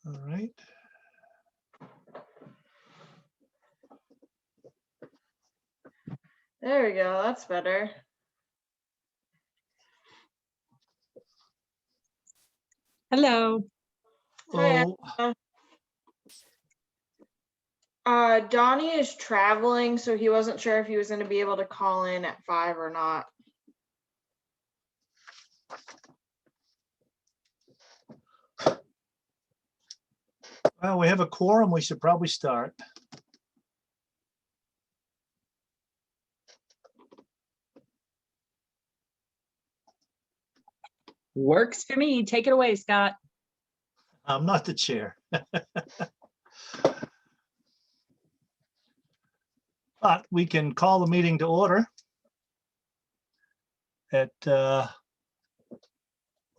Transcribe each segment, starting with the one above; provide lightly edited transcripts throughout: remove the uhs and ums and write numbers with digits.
All right. There we go. That's better. Hello. Hi, Oh, Donnie is traveling, so he wasn't sure if he was going to be able to call in at 5 or not. well, we have a quorum. We should probably start. Works for me. Take it away, Scott. I'm not the chair. But we can call the meeting to order at, what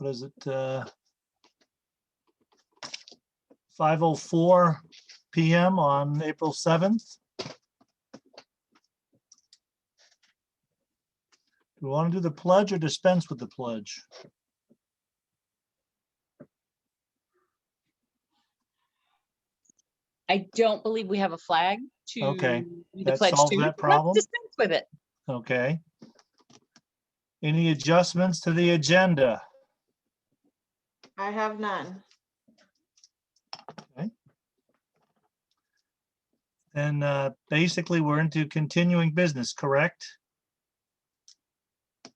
is it? 5:04 PM on April 7th. Do we want to do the pledge or dispense with the pledge? I don't believe we have a flag to Okay, do the that pledge solves to. that Let's problem. dispense with it. Okay. Any adjustments to the agenda? I have none. And basically, we're into continuing business, correct?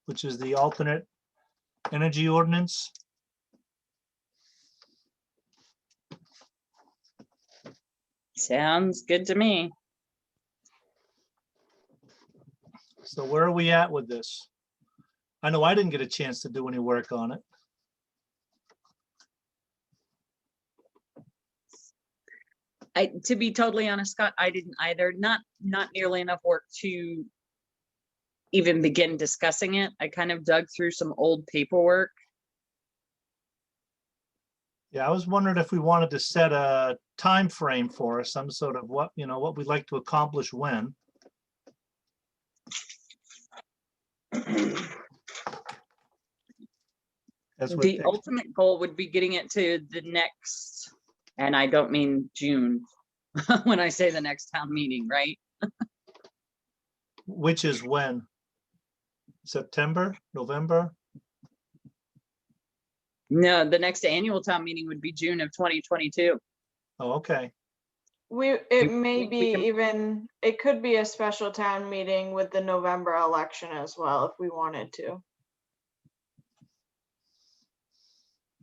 Which is the alternate energy ordinance. Sounds good to me. So where are we at with this? I know I didn't get a chance to do any work on it. To be totally honest, Scott, I didn't either. Not nearly enough work to even begin discussing it. I kind of dug through some old paperwork. Yeah, I was wondering if we wanted to set a time frame for us, some sort of what, what we'd like to accomplish when. As we're The ultimate goal would be getting it to the next, and I don't mean June, when I say the next town meeting, right? Which is when? September, November? No, the next annual town meeting would be June of 2022. Oh, okay. It may we be can- even, it could be a special town meeting with the November election as well, if we wanted to.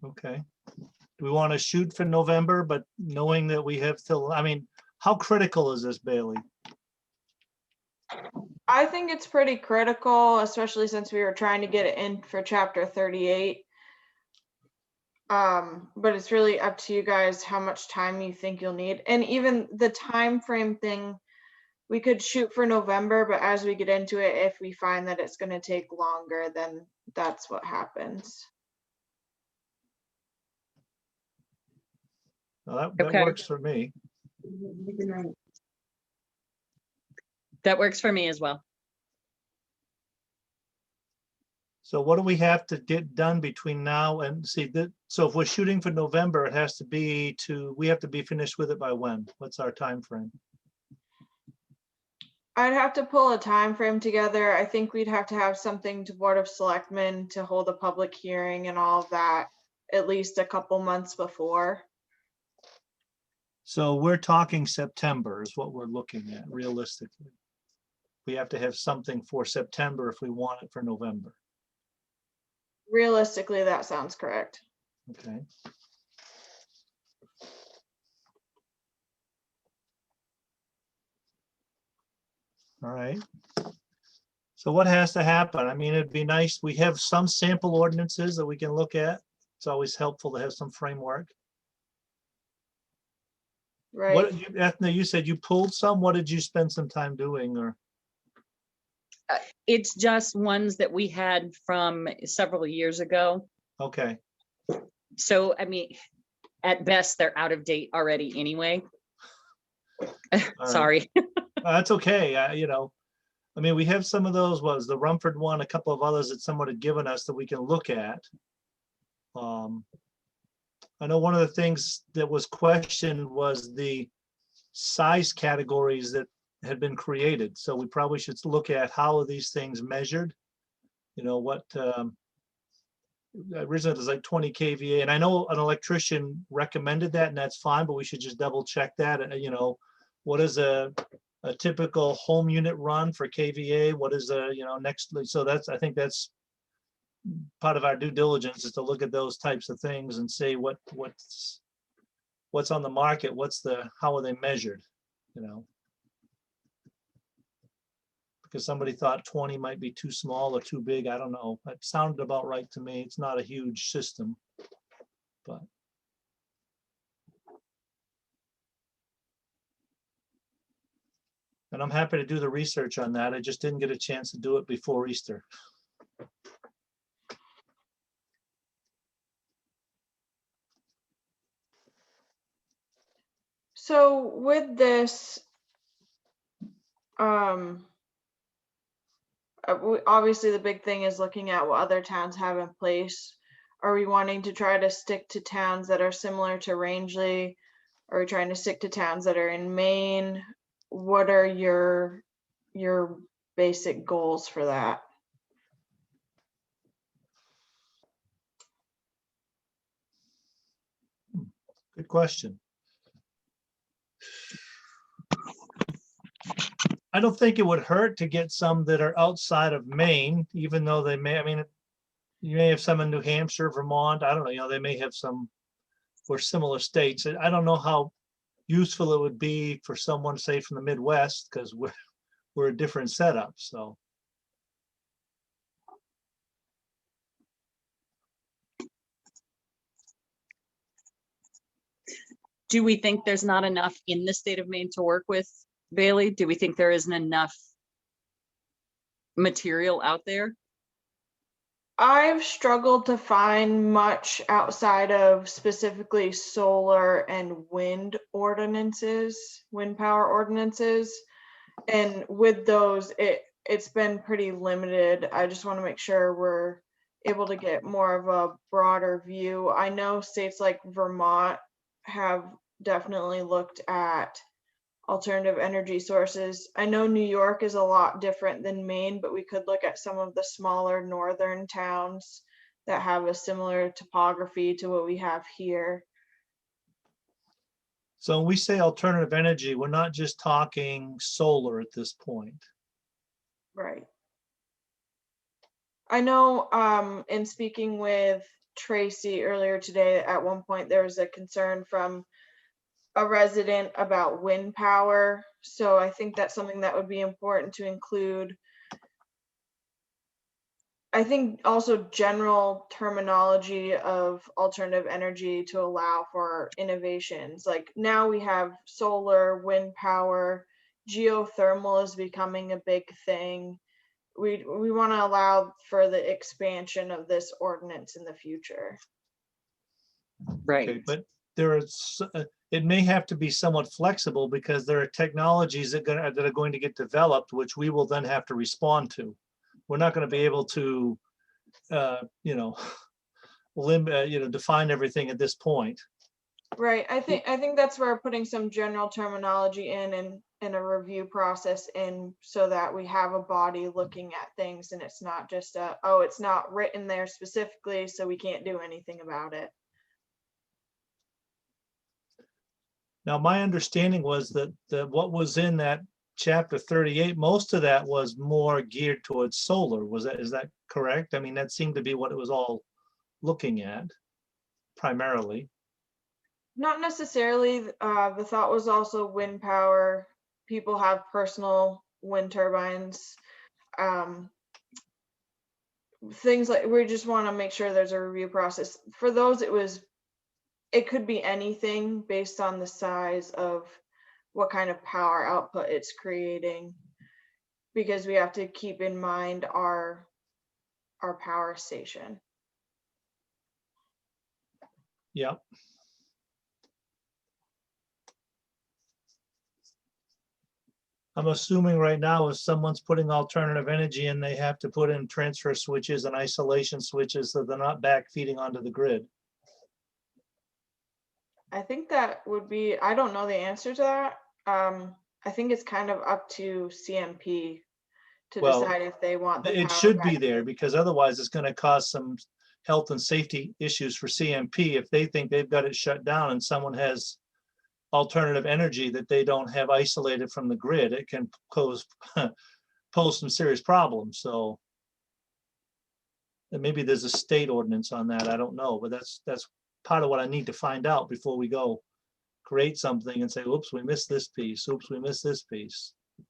Okay. Do we want to shoot for November, but knowing that we have till, I mean, how critical is this, Bailey? I think it's pretty critical, especially since we were trying to get it in for chapter 38. But it's really up to you guys how much time you think you'll need. And even the time frame thing, we could shoot for November, but as we get into it, if we find that it's going to take longer, then that's what happens. Well, that Okay. works for me. That works for me as well. So what do we have to get done between now and see that? So if we're shooting for November, it has to be we have to be finished with it by when? What's our time frame? I'd have to pull a time frame together. I think we'd have to have something to Board of Selectmen to hold a public hearing and all of that at least a couple months before. So we're talking September is what we're looking at realistically. We have to have something for September if we want it for November. Realistically, that sounds correct. Okay. All right. So what has to happen? I mean, it'd be nice. We have some sample ordinances that we can look at. It's always helpful to have some framework. Right. What, Ethna, you said you pulled some. What did you spend some time doing or? It's just ones that we had from several years ago. Okay, So, I mean, at best, they're out of date already anyway. right. Sorry. That's okay. I mean, we have some of those, was the Rumford one, a couple of others that someone had given us that we can look at. I I know one of the things that was questioned was the size categories that had been created. So we probably should look at how are these things measured? You know, what, originally it was like 20 kVA, and I know an electrician recommended that, and that's fine, but we should just double check that. You know, what is a typical home unit run for kVA? What is next? So that's, I think that's part of our due diligence, is to look at those types of things and say what's on the market, how are they measured, you know? Because somebody thought 20 might be too small or too big. I don't know. It sounded about right to me. It's not a huge system, but. And I'm happy to do the research on that. I just didn't get a chance to do it before Easter. So with obviously the big thing is looking at what other towns have in place. Are we wanting to try to stick to towns that are similar to Rangeley? Are we trying to stick to towns that are in Maine? What are your basic goals for that? Good question. I don't think it would hurt to get some that are outside of Maine, even though they may, I mean, you may have some in New Hampshire, Vermont, I don't know, you know, they may have some for similar states. I don't know how useful it would be for someone, say, from the Midwest, because we're a different setup, so. Do we think there's not enough in the state of Maine to work with, Bailey? Do we think there isn't enough material out there? I've struggled to find much outside of specifically solar and wind ordinances, wind power ordinances. And with those, it's been pretty limited. I just want to make sure we're able to get more of a broader view. I know states like Vermont have definitely looked at alternative energy sources. I know New York is a lot different than Maine, but we could look at some of the smaller northern towns that have a similar topography to what we have here. So when we say alternative energy, we're not just talking solar at this point. Right. I know in speaking with Tracy earlier today, at one point there was a concern from a resident about wind power. So I think that's something that would be important to include. I think also general terminology of alternative energy to allow for innovations. Like now we have solar, wind power, geothermal is becoming a big thing. We want to allow for the expansion of this ordinance in the future. Right. Okay, but there is, it may have to be somewhat flexible because there are technologies that are going to get developed, which we will then have to respond to. We're not going to be able to, define everything at this point. Right. I think that's where putting some general terminology in a review process in, so that we have a body looking at things and it's not just it's not written there specifically, so we can't do anything about it. Now, my understanding was that what was in that chapter 38, most of that was more geared towards solar. Is that correct? I mean, that seemed to be what it was all looking at primarily. Not necessarily. The thought was also wind power. People have personal wind turbines. Things like, we just want to make sure there's a review process. For those, it could be anything based on the size of what kind of power output it's creating, because we have to keep in mind our power station. Yep. I'm assuming right now if someone's putting alternative energy in, they have to put in transfer switches and isolation switches so they're not back feeding onto the grid. I think that would be, I don't know the answer to that. I think it's kind of up to CMP to Well, decide if they want the it power should be back. there because otherwise it's gonna cause some health and safety issues for CMP if they think they've got it shut down and someone has alternative energy that they don't have isolated from the grid. It can pose some serious problems. So and maybe there's a state ordinance on that. I don't know, but that's part of what I need to find out before we go create something and say, oops, we missed this piece. Oops, we missed this piece. I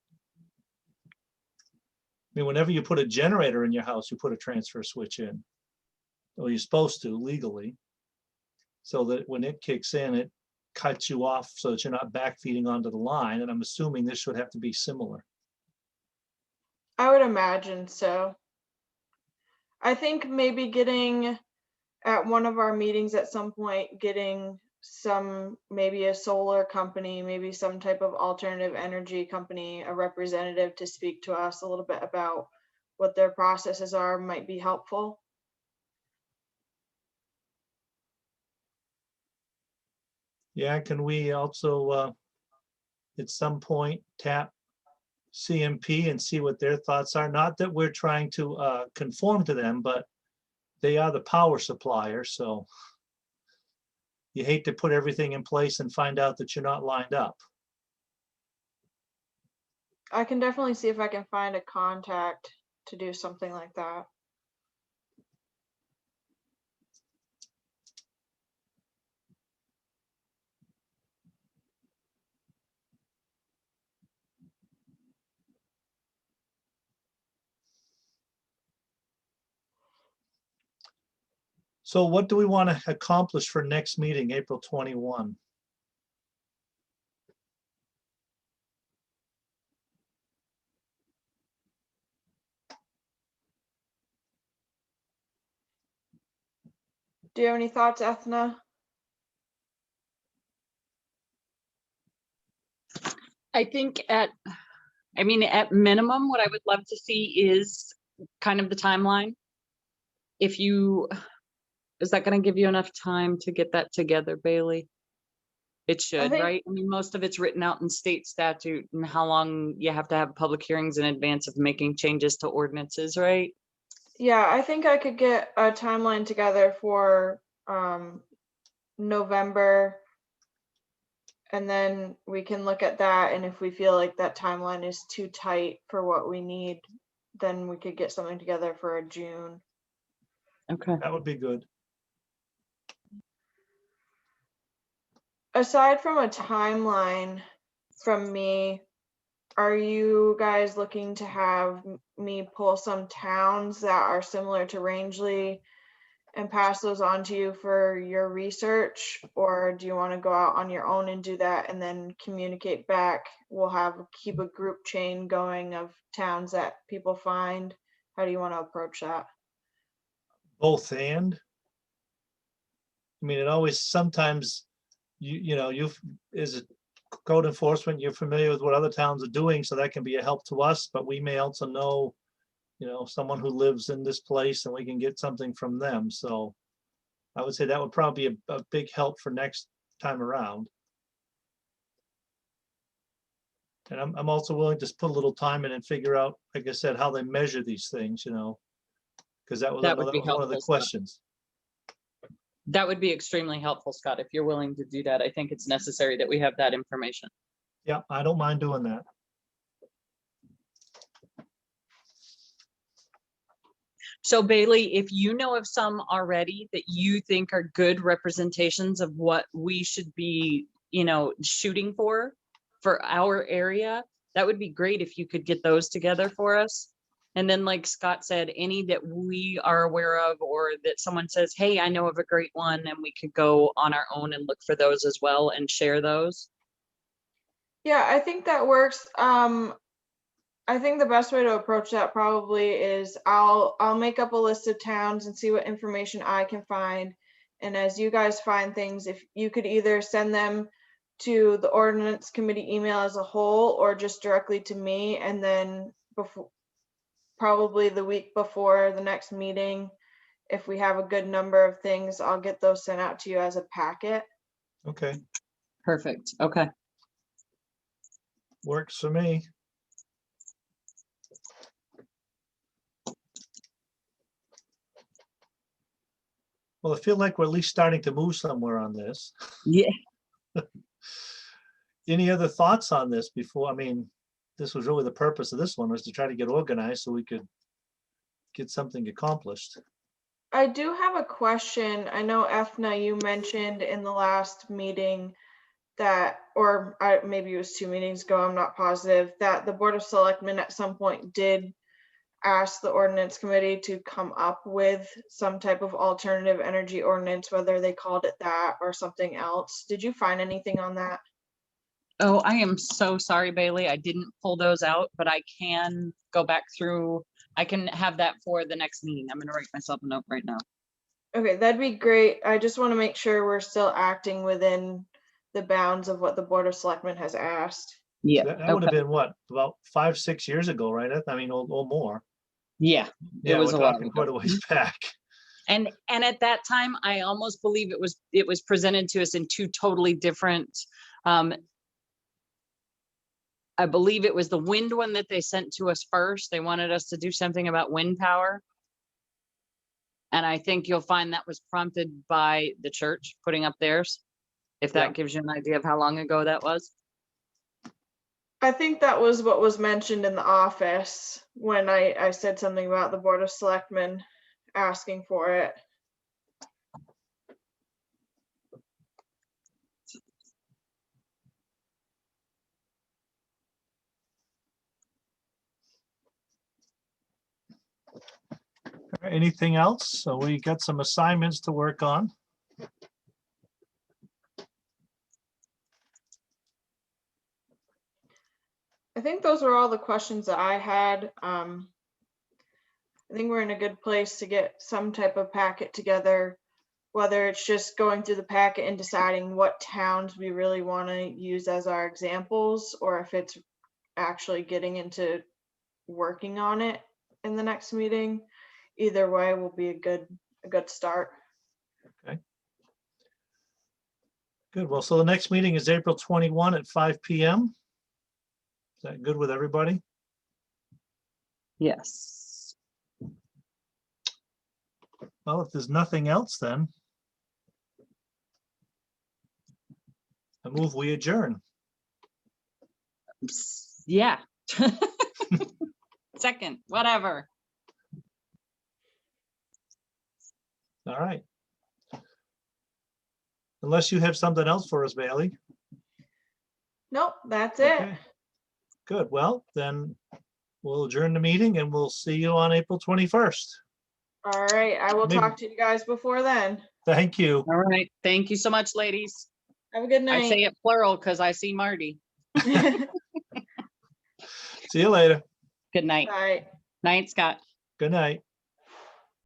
mean, whenever you put a generator in your house, you put a transfer switch in. Or you're supposed to legally. So that when it kicks in, it cuts you off so that you're not backfeeding onto the line. And I'm assuming this would have to be similar. I would imagine so. I think maybe getting at one of our meetings at some point, getting some, maybe a solar company, maybe some type of alternative energy company, a representative to speak to us a little bit about what their processes are might be helpful. Yeah, can we also at some point tap CMP and see what their thoughts are? Not that we're trying to conform to them, but they are the power supplier, so you hate to put everything in place and find out that you're not lined up. I can definitely see if I can find a contact to do something like that. So what do we want to accomplish for next meeting, April 21? Do you have any thoughts, Ethna? I think at minimum, what I would love to see is kind of the timeline. If you, is that going to give you enough time to get that together, Bailey? It should, think- right? I mean, most of it's written out in state statute and how long you have to have public hearings in advance of making changes to ordinances, right? Yeah, I think I could get a timeline together for November, and then we can look at that, and if we feel like that timeline is too tight for what we need, then we could get something together for a June. Okay. That would be good. Aside from a timeline from me, are you guys looking to have me pull some towns that are similar to Rangeley and pass those on to you for your research? Or do you want to go out on your own and do that and then communicate back? We'll keep a group chain going of towns that people find. How do you want to approach that? Both and. I mean, it always, sometimes you as a code enforcement, you're familiar with what other towns are doing, so that can be a help to us, but we may also know, someone who lives in this place and we can get something from them. So I would say that would probably be a big help for next time around. And I'm also willing to put a little time in and figure out, like I said, how they measure these things, because that was one of the helpful, Scott. questions. That would be extremely helpful, Scott. If you're willing to do that, I think it's necessary that we have that information. Yeah, I don't mind doing that. So Bailey, if you know of some already that you think are good representations of what we should be, shooting for our area, that would be great if you could get those together for us. And then, like Scott said, any that we are aware of or that someone says, hey, I know of a great one, and we could go on our own and look for those as well and share those. Yeah, I think that works. I think the best way to approach that probably is I'll make up a list of towns and see what information I can find. And as you guys find things, if you could either send them to the Ordinance Committee email as a whole or just directly to me, and then probably the week before the next meeting, if we have a good number of things, I'll get those sent out to you as a packet. Okay, Perfect. Okay. works for me. Well, I feel like we're at least starting to move somewhere on this. Yeah. Any other thoughts on this before? I mean, this was really the purpose of this one, was to try to get organized so we could get something accomplished. I do have a question. I know Efna, you mentioned in the last meeting that, or maybe it was 2 meetings ago, I'm not positive, that the Board of Selectmen at some point did ask the Ordinance Committee to come up with some type of alternative energy ordinance, whether they called it that or something else. Did you find anything on that? Oh, I am so sorry, Bailey. I didn't pull those out, but I can go back through. I can have that for the next meeting. I'm gonna write myself a note right now. Okay, that'd be great. I just want to make sure we're still acting within the bounds of what the Board of Selectmen has asked. Yeah. That would have Okay. been what, about 5, 6 years ago, right? I mean, or more. Yeah. Yeah, was we're a while talking ago. quite a ways back. And at that time, I almost believe it was presented to us in 2 totally different, I believe it was the wind one that they sent to us first. They wanted us to do something about wind power. And I think you'll find that was prompted by the church putting up theirs, if that Yeah. gives you an idea of how long ago that was. I think that was what was mentioned in the office when I said something about the Board of Selectmen asking for it. Anything else? So we got some assignments to work on. I think those were all the questions that I had. I think we're in a good place to get some type of packet together, whether it's just going through the packet and deciding what towns we really want to use as our examples, or if it's actually getting into working on it in the next meeting. Either way will be a good start. Good. Well, so the next meeting is April 21 at 5 PM. Is that good with everybody? Yes. Well, if there's nothing else, then I move we adjourn. Yeah. Second, whatever. All right. Unless you have something else for us, Bailey. Nope, that's it. Okay. Good. Well, then we'll adjourn the meeting and we'll see you on April 21st. All right, I will Maybe- talk to you guys before then. Thank you. All right. Thank you so much, ladies. Have a good I say night. it plural because I see Marty. See you later. Good night. Bye. Night, Scott. Good night.